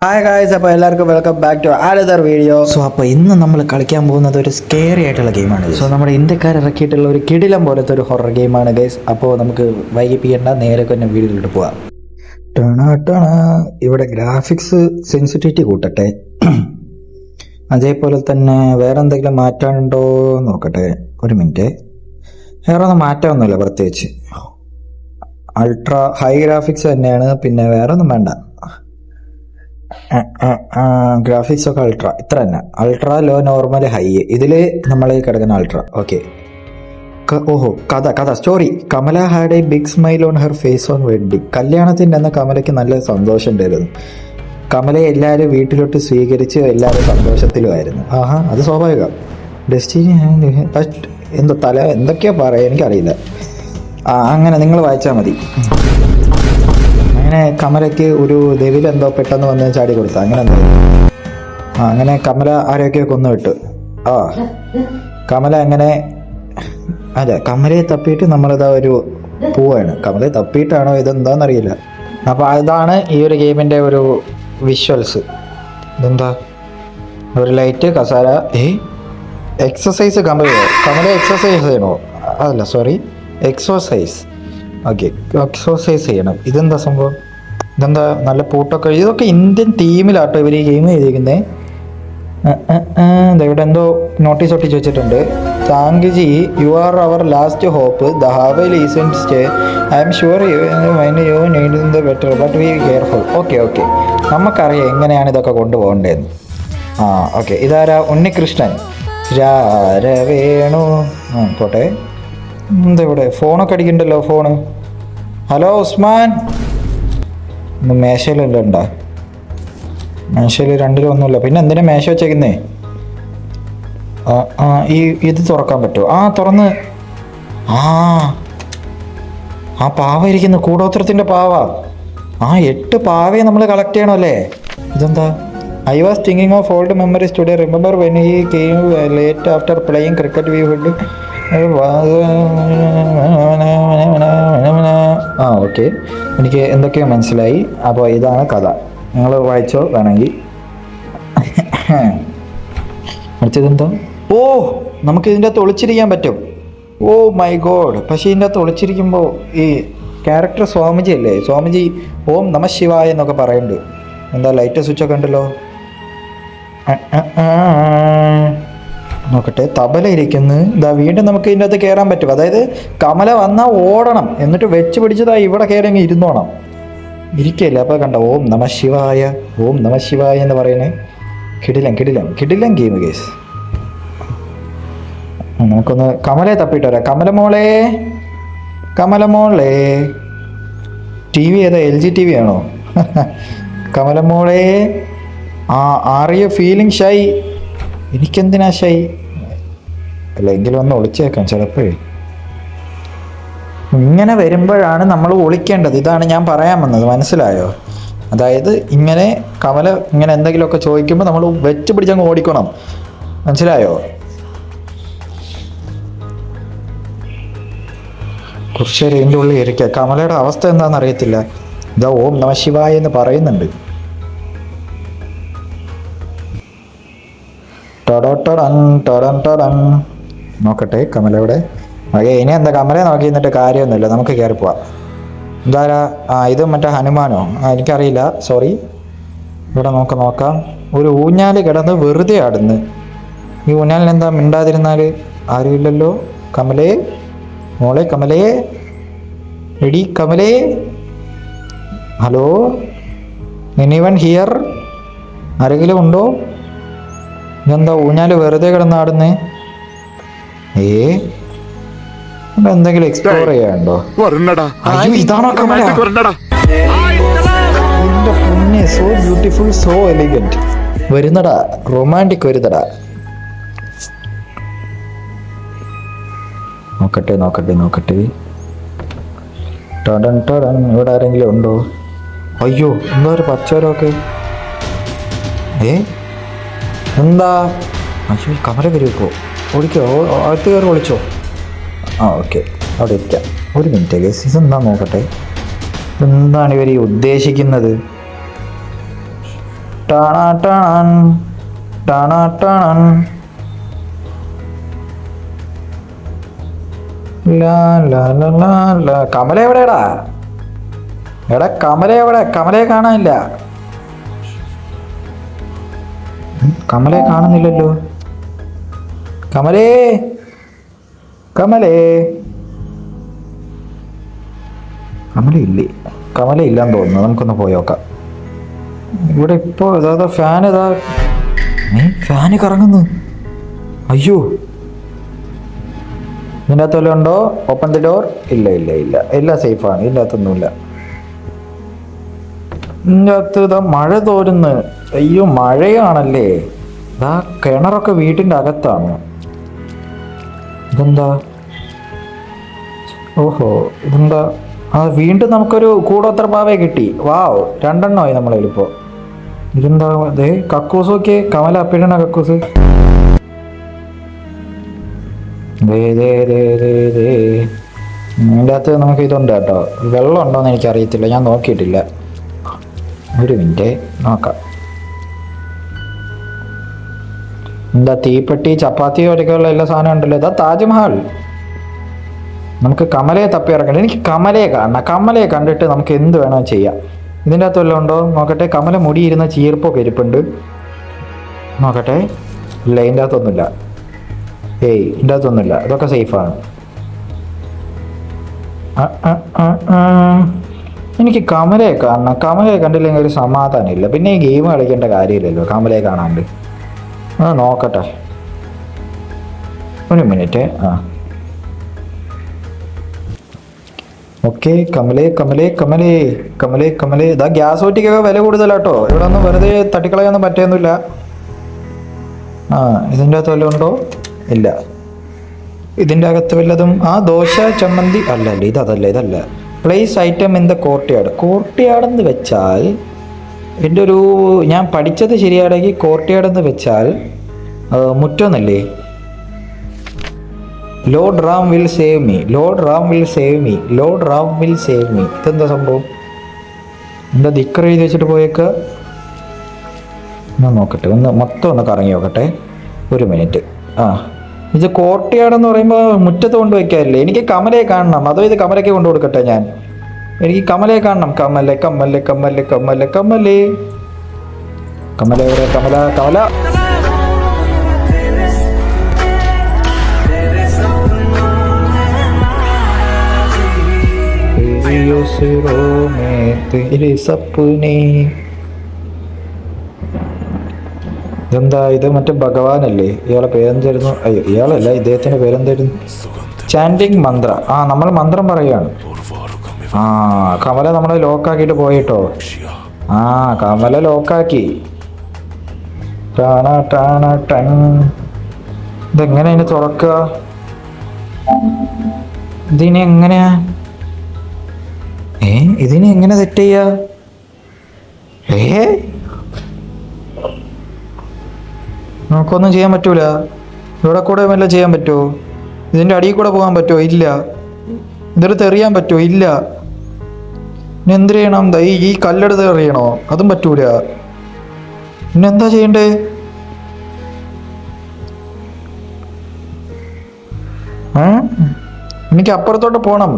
Hi guys, അപ്പോൾ എല്ലാവർക്കും welcome back to another video. അപ്പോൾ ഇന്ന് നമ്മൾ കളിക്കാൻ പോകുന്നത് ഒരു സ്കേറി ആയിട്ടുള്ള ഗെയിമാണ്. നമ്മുടെ ഇന്ത്യക്കാർ ഇറക്കിയിട്ടുള്ള ഒരു കിടിലം പോലത്തെ ഒരു ഹൊറർ ഗെയിമാണ് ഗൈസ്. അപ്പോൾ നമുക്ക് വൈകിപ്പിക്കേണ്ട നേരെ തന്നെ വീഡിയോയിലോട്ട് പോവാം. ഇവിടെ ഗ്രാഫിക്സ് സെൻസിറ്റിവിറ്റി കൂട്ടട്ടെ. അതേപോലെ തന്നെ വേറെ എന്തെങ്കിലും മാറ്റാനുണ്ടോ നോക്കട്ടെ. ഒരു മിനിറ്റ്. വേറെ ഒന്നും മാറ്റാമൊന്നുമില്ല പ്രത്യേകിച്ച്. അൾട്രാ ഹൈ ഗ്രാഫിക്സ് തന്നെയാണ്, പിന്നെ വേറെ ഒന്നും വേണ്ട. ഗ്രാഫിക്സ് ഒക്കെ അൾട്രാ, ഇത്ര തന്നെ. Ultra, low, normal, high. ഇതിൽ നമ്മൾ കിടക്കുന്ന അൾട്രാ. ഓക്കെ. ഓഹോ, കഥ story. Kamala had a big smile on her face on wedding. കല്യാണത്തിൻ്റെ അന്ന് കമലയ്ക്ക് നല്ല സന്തോഷം ഉണ്ടായിരുന്നു. കമലയെ എല്ലാവരും വീട്ടിലോട്ട് സ്വീകരിച്ച് എല്ലാവരും സന്തോഷത്തിലുമായിരുന്നു. ആഹാ, അത് സ്വാഭാവികം. ഡെസ്റ്റിനി എന്തോ എന്തൊക്കെയാ പറയാ എനിക്കറിയില്ല. അങ്ങനെ നിങ്ങൾ വായിച്ചാൽ മതി. അങ്ങനെ കമലയ്ക്ക് ഒരു ദെവിൽ എന്തോ പെട്ടെന്ന് വന്ന് ചാടി കൊടുത്ത അങ്ങനെ എന്തോ. അങ്ങനെ കമല ആരെയൊക്കെ കൊന്നുവിട്ടു. കമല അങ്ങനെ അല്ല, കമലയെ തപ്പിയിട്ട് നമ്മളിതാ ഒരു പോവാണ്. കമലയെ തപ്പിയിട്ടാണോ ഇതെന്താണെന്നറിയില്ല. അപ്പോൾ അതാണ് ഈ ഒരു ഗെയിമിൻ്റെ ഒരു വിഷ്വൽസ്. ഇതെന്താ, ഒരു ലൈറ്റ്, കസാര. എക്സസൈസ് കമല എക്സസൈസ് ചെയ്യണോ? അതല്ല, സോറി, എക്സോസൈസ്. ഓക്കെ, എക്സോസൈസ് ചെയ്യണം. ഇതെന്താ സംഭവം? ഇതെന്താ നല്ല പൂട്ടൊക്കെ. ഇതൊക്കെ ഇന്ത്യൻ തീമിലാട്ടോ ഇവർ ഈ ഗെയിം ചെയ്തിരിക്കുന്നത്. ഇവിടെ എന്തോ നോട്ടീസ് ഒട്ടിച്ച് വെച്ചിട്ടുണ്ട്. Thank ji, you are our last hope. The hovel isn't stay. I am sure you need the better but be careful. Okay, നമുക്കറിയാം എങ്ങനെയാണ് ഇതൊക്കെ കൊണ്ടുപോകേണ്ടതെന്ന്. ഓക്കെ. ഇതാരാ? ഉണ്ണികൃഷ്ണൻ വേണു. പോട്ടെ. എന്താ ഇവിടെ ഫോണൊക്കെ അടിക്കണ്ടല്ലോ, ഫോണ്. ഹലോ ഉസ്മാൻ. മേശയിലല്ല ഉണ്ടാ? മേശയിൽ രണ്ടിലൊന്നുമില്ല. പിന്നെ എന്തിനാ മേശ വെച്ചേക്കുന്നേ? ഇത് തുറക്കാൻ പറ്റുമോ? തുറന്ന്. പാവ ഇരിക്കുന്നു, കൂടോത്രത്തിൻ്റെ പാവ. 8 പാവയെ നമ്മൾ കളക്ട് ചെയ്യണമല്ലേ? ഇതെന്താ? I was thinking of old memories today. Remember when he came late after playing cricket we would. Okay, എനിക്ക് എന്തൊക്കെയോ മനസ്സിലായി. അപ്പോൾ ഇതാണ് കഥ. നിങ്ങൾ വായിച്ചോ വേണമെങ്കിൽ. അടുത്തതെന്തോ? നമുക്ക് ഇതിൻ്റെ അകത്ത് ഒളിച്ചിരിക്കാൻ പറ്റും. Oh my God. പക്ഷേ ഇതിൻ്റെ അകത്ത് ഒളിച്ചിരിക്കുമ്പോൾ ഈ ക്യാരക്ടർ സ്വാമിജി അല്ലേ? സ്വാമിജി ഓം നമ ശിവായ എന്നൊക്കെ പറയുന്നുണ്ട്. എന്താ ലൈറ്റ് സ്വിച്ചൊക്കെ ഉണ്ടല്ലോ. നോക്കട്ടെ. തബല ഇരിക്കുന്നു. വീണ്ടും നമുക്ക് ഇതിൻ്റെ അകത്ത് കയറാൻ പറ്റും. അതായത് കമല വന്നാൽ ഓടണം, എന്നിട്ട് വെച്ച് പിടിച്ചതാ ഇവിടെ കയറി അങ്ങ് ഇരുന്നോണം. ഇരിക്കല്ലേ. അപ്പോൾ കണ്ട ഓം നമ ശിവായ, ഓം നമ ശിവായ എന്ന് പറയണേ. കിടിലം ഗെയിം ഗേസ്. നമുക്കൊന്ന് കമലയെ തപ്പിയിട്ട് വരാം. കമലമോളെ. ടി വി ഏതാ? LG TV ആണോ? കമലമോളെ. Are you feeling shy? എനിക്കെന്തിനാ ഷൈ? അല്ല, എങ്കിലും ഒന്ന് ഒളിച്ചേക്കാം ചിലപ്പോഴേ. ഇങ്ങനെ വരുമ്പോഴാണ് നമ്മൾ ഒളിക്കേണ്ടത്. ഇതാണ് ഞാൻ പറയാൻ വന്നത്, മനസ്സിലായോ? അതായത് ഇങ്ങനെ കമല ഇങ്ങനെ എന്തെങ്കിലുമൊക്കെ ചോദിക്കുമ്പോൾ നമ്മൾ വെച്ച് പിടിച്ചങ്ങ് ഓടിക്കണം, മനസ്സിലായോ? കുറച്ച് നേരം ഇതിൻ്റെ ഉള്ളിൽ ഇരിക്കുക. കമലയുടെ അവസ്ഥ എന്താണെന്ന് അറിയത്തില്ല. ഇതാ ഓം നമ ശിവായ എന്ന് പറയുന്നുണ്ട്. നോക്കട്ടെ കമലയുടെ. ഇനി എന്താ, കമലയെ നോക്കി നിന്നിട്ട് കാര്യമൊന്നുമില്ല, നമുക്ക് കയറി പോവാം. എന്തായാ? ഇത് മറ്റേ ഹനുമാനോ? എനിക്കറിയില്ല, സോറി. ഇവിടെ നോക്കാം. ഒരു ഊഞ്ഞാല് കിടന്ന് വെറുതെ ആടുന്നു. ഈ ഊഞ്ഞാലിന് എന്താ മിണ്ടാതിരുന്നാൽ? ആരുമില്ലല്ലോ. മോളെ കമലയെ. എടി കമലയെ. Hello, anyone here? ആരെങ്കിലും ഉണ്ടോ? ഇതെന്താ ഊഞ്ഞാല് വെറുതെ കിടന്നാടുന്നേ? എന്തെങ്കിലും എക്സ്പ്ലോർ ചെയ്യാനുണ്ടോ? ഇതാണോ Kamala? So beautiful, so elegant. വരുന്നടാ, റൊമാൻറ്റിക് വരുന്നടാ. നോക്കട്ടെ. ഇവിടെ ആരെങ്കിലും ഉണ്ടോ? അയ്യോ, എന്താ ഒരു പച്ചവരൊക്കെ. എന്താ? അയ്യോ, കമല വരുമോ? ഓടിക്കോ, അകത്ത് കയറി ഒളിച്ചോ? ഓക്കെ, അവിടെ ഇരിക്കാം. ഒരു മിനിറ്റ് ഗൈസ്, ഇതെന്താ നോക്കട്ടെ. എന്താണ് ഇവർ ഈ ഉദ്ദേശിക്കുന്നത്? ടാണാ ടാണാൻ ടാണാ ടാണാൻ. ലാ ലാ ലാ ലാ ലാ. കമല എവിടെയാടാ? എടാ കമല എവിടെ? കമലയെ കാണാനില്ല. കമലയെ കാണുന്നില്ലല്ലോ. കമലേ, കമലേ, കമലയില്ലേ? കമലയില്ലാന്ന് തോന്നുന്നു. നമുക്കൊന്ന് പോയി നോക്കാം. ഇവിടെ ഇപ്പോ ഇതാ ഫാൻ, ഇതാ ഫാന് കറങ്ങുന്നു. അയ്യോ, ഇതിൻ്റെ അകത്ത് വല്ലതും ഉണ്ടോ? Open the door. ഇല്ല ഇല്ല ഇല്ല, എല്ലാം സേഫാണ്. ഇതിൻ്റെ അകത്തൊന്നുമില്ല. ഇതിൻ്റെ അകത്ത് ഇതാ മഴ തോരുന്നു. അയ്യോ, മഴയാണല്ലേ. ഇതാ കിണറൊക്കെ വീട്ടിൻ്റെ അകത്താണ്. ഇതെന്താ? ഓഹോ, ഇതെന്താ? വീണ്ടും നമുക്കൊരു കൂടോത്ര പാവയെ കിട്ടി. വാവ്, 2 എണ്ണമായി നമ്മളതിലിപ്പോൾ. ഇതെന്താ? ദേ കക്കൂസ് നോക്കിയേ. കമല അപ്പിടണ കക്കൂസ്. ഇതിൻ്റെ അകത്ത് നമുക്ക് ഇതുണ്ട് കേട്ടോ. വെള്ളം ഉണ്ടോയെന്ന് എനിക്കറിയത്തില്ല, ഞാൻ നോക്കിയിട്ടില്ല. ഒരു മിനിറ്റ് നോക്കാം. എന്താ? തീപ്പെട്ടി, ചപ്പാത്തി ഒരൊക്കെയുള്ള എല്ലാ സാധനം ഉണ്ടല്ലോ. ഇതാ താജ്മഹൽ. നമുക്ക് കമലയെ തപ്പി ഇറക്കണ്ട. എനിക്ക് കമലയെ കാണണം. കമലയെ കണ്ടിട്ട് നമുക്ക് എന്ത് വേണോ ചെയ്യാം. ഇതിൻ്റെ അകത്ത് വല്ലതും ഉണ്ടോ നോക്കട്ടെ. കമല മുടിയിരുന്ന ചീർപ്പൊക്കെ ഇരിപ്പുണ്ട്. നോക്കട്ടെ. ഇല്ല, ഇതിൻ്റെ അകത്തൊന്നുമില്ല. ഏയ്, ഇതിൻ്റെ അകത്തൊന്നുമില്ല. ഇതൊക്കെ സേഫാണ്. എനിക്ക് കമലയെ കാണണം. കമലയെ കണ്ടില്ലെങ്കിൽ ഒരു സമാധാനമില്ല. പിന്നെ ഈ ഗെയിം കളിക്കേണ്ട കാര്യമില്ലല്ലോ കമലയെ കാണാണ്ട്. നോക്കട്ടെ, ഒരു മിനിറ്റ്. ഓക്കെ. കമലേ കമലേ കമലേ കമലേ കമലേ. ഇതാ ഗ്യാസ് കുറ്റിക്കൊക്കെ വില കൂടുതലാട്ടോ. ഇവിടെ ഒന്നും വെറുതെ തട്ടിക്കളയൊന്നും പറ്റുന്നില്ല. ഇതിൻ്റെ അകത്ത് വല്ലതും ഉണ്ടോ? ഇല്ല. ഇതിൻ്റെ അകത്ത് വല്ലതും? ദോശ, ചമ്മന്തി. അല്ല, ഇതല്ല. Place item in the courtyard. Courtyard എന്ന് വെച്ചാൽ, എൻ്റെ ഞാൻ പഠിച്ചത് ശരിയാണെങ്കിൽ കോർട്ട്യാർഡ് എന്ന് വെച്ചാൽ മുറ്റമെന്നല്ലേ? Lord Ram will save me. Lord Ram will save me. Lord Ram will save me. ഇതെന്താ സംഭവം? എന്താ ദിക്കർ എഴുതി വെച്ചിട്ട് പോയേക്ക? ഞാൻ നോക്കട്ടെ, മൊത്തം ഒന്ന് കറങ്ങി നോക്കട്ടെ. ഒരു മിനിറ്റ്. ഇത് കോർട്ട്യാർഡ് എന്ന് പറയുമ്പോൾ മുറ്റത്ത് കൊണ്ട് വയ്ക്കാറില്ലേ? എനിക്ക് കമലയെ കാണണം. അതോ ഇത് കമലയ്ക്ക് കൊണ്ടു കൊടുക്കട്ടെ ഞാൻ? എനിക്ക് കമലയെ കാണണം. കമല കമല കമല കമല കമലേ. കമല എവിടെ? കമല കമല. ഇതെന്താ? ഇത് മറ്റേ ഭഗവാനല്ലേ? ഇയാളെ പേരെന്തായിരുന്നു? അയ്യോ, ഇയാളല്ല, ഇദ്ദേഹത്തിന്റെ പേരെന്തായിരുന്നു? ചാൻഡിങ് മന്ത്ര. നമ്മൾ മന്ത്രം പറയുകയാണ്. കമല നമ്മളെ ലോക്കാക്കിയിട്ട് പോയിട്ടോ. കമല ലോക്കാക്കി. ഇതെങ്ങനെ ഇതിനെ തുറക്കുക? ഇതിനെ എങ്ങനെയാ? ഇതിനെ എങ്ങനെ സെറ്റ് ചെയ്യാ? നമുക്കൊന്നും ചെയ്യാൻ പറ്റൂല. ഇവിടെ കൂടെ വല്ല ചെയ്യാൻ പറ്റുമോ? ഇതിൻ്റെ അടിയിൽ കൂടെ പോകാൻ പറ്റുമോ? ഇല്ല. ഇതെടുത്ത് എറിയാൻ പറ്റുമോ? ഇല്ല. പിന്നെ എന്ത് ചെയ്യണം? ഈ കല്ലെടുത്ത് എറിയണോ? അതും പറ്റൂല. പിന്നെ എന്താ ചെയ്യണ്ടേ? എനിക്ക് അപ്പുറത്തോട്ട് പോകണം.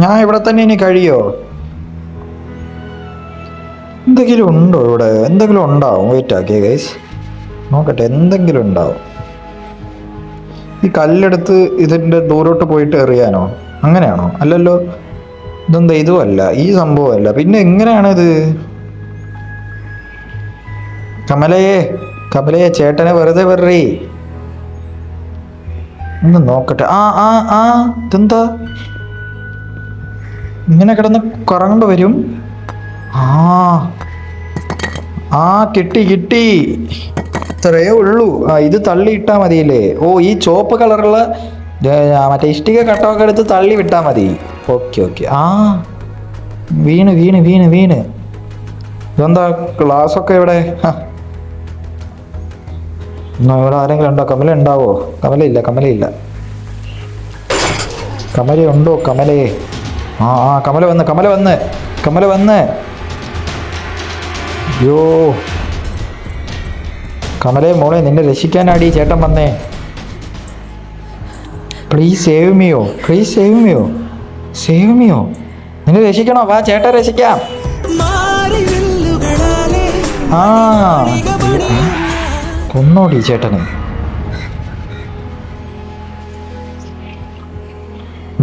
ഞാൻ ഇവിടെ തന്നെ ഇനി കഴിയോ? എന്തെങ്കിലും ഉണ്ടോ ഇവിടെ? എന്തെങ്കിലും ഉണ്ടാവും. വെയിറ്റ് ആക്കിയേ ഗൈസ്, നോക്കട്ടെ. എന്തെങ്കിലും ഉണ്ടാവും. ഈ കല്ലെടുത്ത് ഇതിൻ്റെ ദൂരോട്ട് പോയിട്ട് എറിയാനോ? അങ്ങനെയാണോ? അല്ലല്ലോ. ഇതെന്താ? ഇതുമല്ല, ഈ സംഭവമല്ല. പിന്നെ എങ്ങനെയാണിത്? കമലയെ ചേട്ടനെ വെറുതെ വെറി ഒന്ന് നോക്കട്ടെ. ഇതെന്താ? ഇങ്ങനെ കിടന്ന് കറങ്ങേണ്ടി വരും. കിട്ടി. ഇത്രയേ ഉള്ളൂ. ഇത് തള്ളിയിട്ടാ മതിയല്ലേ? ഈ ചുവപ്പ് കളറുള്ള മറ്റേ ഇഷ്ടിക കട്ടമൊക്കെ എടുത്ത് തള്ളി വിട്ടാൽ മതി. ഓക്കെ. വീണ്. ഇതെന്താ? ഗ്ലാസ്സൊക്കെ ഇവിടെ. ഇവിടെ ആരെങ്കിലും ഉണ്ടോ? കമല ഉണ്ടാവോ? കമലയില്ല. കമലയുണ്ടോ? കമലയെ. കമല വന്ന്. അയ്യോ, കമലേ മോളെ, നിന്നെ രക്ഷിക്കാനാടി ചേട്ടൻ വന്നേ. Please save meow, please save meow, save meow. നിന്നെ രക്ഷിക്കണോ? വാ ചേട്ടൻ രക്ഷിക്കാം. ആ കൊന്നോടി ചേട്ടന്.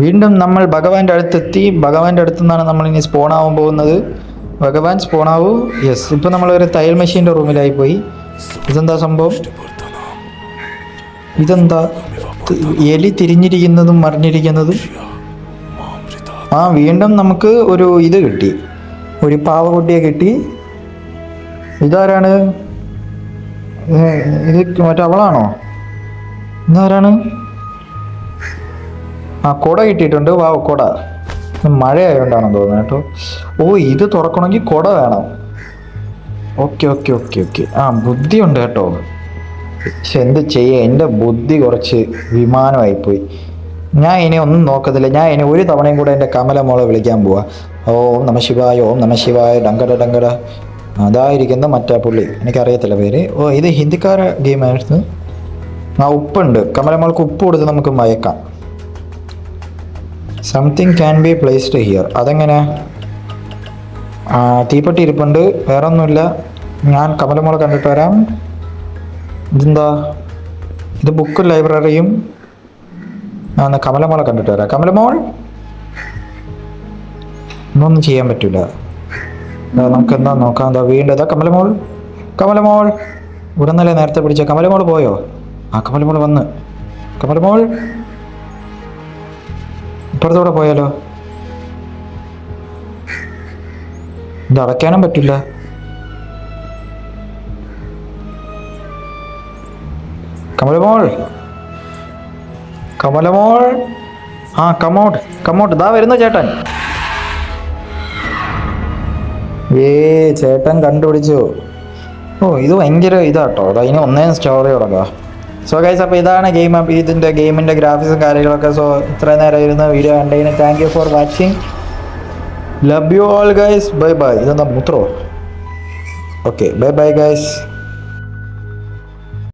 വീണ്ടും നമ്മൾ ഭഗവാന്റെ അടുത്തെത്തി. ഭഗവാന്റെ അടുത്തു നിന്നാണ് നമ്മൾ ഇനി സ്പോണാവാൻ പോകുന്നത്. ഭഗവാൻ സ്പോണാവൂ. യെസ്, ഇപ്പം നമ്മളൊരു തയ്യൽ മെഷീൻ്റെ റൂമിലായി പോയി. ഇതെന്താ സംഭവം? ഇതെന്താ എലി തിരിഞ്ഞിരിക്കുന്നതും മറിഞ്ഞിരിക്കുന്നതും? ആ വീണ്ടും നമുക്ക് ഒരു ഇത് കിട്ടി, ഒരു പാവക്കുട്ടിയെ കിട്ടി. ഇതാരാണ്? ഇത് മറ്റേ അവളാണോ? ഇതാരാണ്? ആ കുട കിട്ടിയിട്ടുണ്ട്. വാവ്, കുട. മഴയായോണ്ടാണെന്ന് തോന്നുന്നു കേട്ടോ. ഓ, ഇത് തുറക്കണമെങ്കിൽ കുട വേണം. Okay okay okay okay. ആ ബുദ്ധിയുണ്ട് കേട്ടോ. പക്ഷെ എന്ത് ചെയ്യുക, എൻ്റെ ബുദ്ധി കുറച്ച് വിമാനമായിപ്പോയി. ഞാൻ ഇനി ഒന്നും നോക്കത്തില്ല. ഞാൻ ഇനി ഒരു തവണയും കൂടെ എൻ്റെ കമല മോളെ വിളിക്കാൻ പോവാ. ഓം നമ ശിവായ, ഓം നമ ശിവായ, ഡങ്കട ഡങ്കട. അതായിരിക്കുന്ന മറ്റേ പുള്ളി, എനിക്കറിയത്തില്ല പേര്. ഓ, ഇത് ഹിന്ദിക്കാര ഗെയിമായിരുന്നു. ആ ഉപ്പുണ്ട്, കമല മോൾക്ക് ഉപ്പ് കൊടുത്ത് നമുക്ക് മയക്കാം. Something can be placed here. അതെങ്ങനെ? തീപ്പെട്ടി ഇരിപ്പുണ്ട്, വേറെ ഒന്നുമില്ല. ഞാൻ കമലമോളെ കണ്ടിട്ട് വരാം. ഇതെന്താ? ഇത് ബുക്കും ലൈബ്രറിയും. എന്നാൽ കമലമോളെ കണ്ടിട്ട് വരാം. കമലമോൾ, ഒന്നും ചെയ്യാൻ പറ്റില്ല. നമുക്ക് എന്താ നോക്കാം. എന്താ വീണ്ടും ഇതാ കമലമോൾ. കമലമോൾ ഇവിടെ നിന്നല്ലേ നേരത്തെ പിടിച്ച? കമലമോൾ പോയോ? ആ കമലമോൾ വന്ന്. കമലമോൾ ഇപ്പുറത്തോടെ പോയാലോ? ഇത് അടയ്ക്കാനും പറ്റില്ല. കമലമോൾ, കമലമോൾ. ആ കമോട്ട്, കമോട്ട്. ഇതാ വരുന്നു ചേട്ടൻ. ചേട്ടൻ കണ്ടുപിടിച്ചു. ഓ, ഇത് ഭയങ്കര ഇതാട്ടോ. അതാ ഇനി ഒന്നേ സ്റ്റോറി തുടങ്ങാം. സോ ഗൈസ്, അപ്പോൾ ഇതാണ് ഗെയിം. അപ്പോൾ ഇതിൻ്റെ ഗെയിമിൻ്റെ ഗ്രാഫിക്സും കാര്യങ്ങളൊക്കെ. സോ ഇത്ര നേരം ഇരുന്ന് വീഡിയോ കണ്ടതിന് thank you for watching. Love you all guys. Bye bye. ഇതെന്താ മൂത്രോ? Okay, bye bye guys.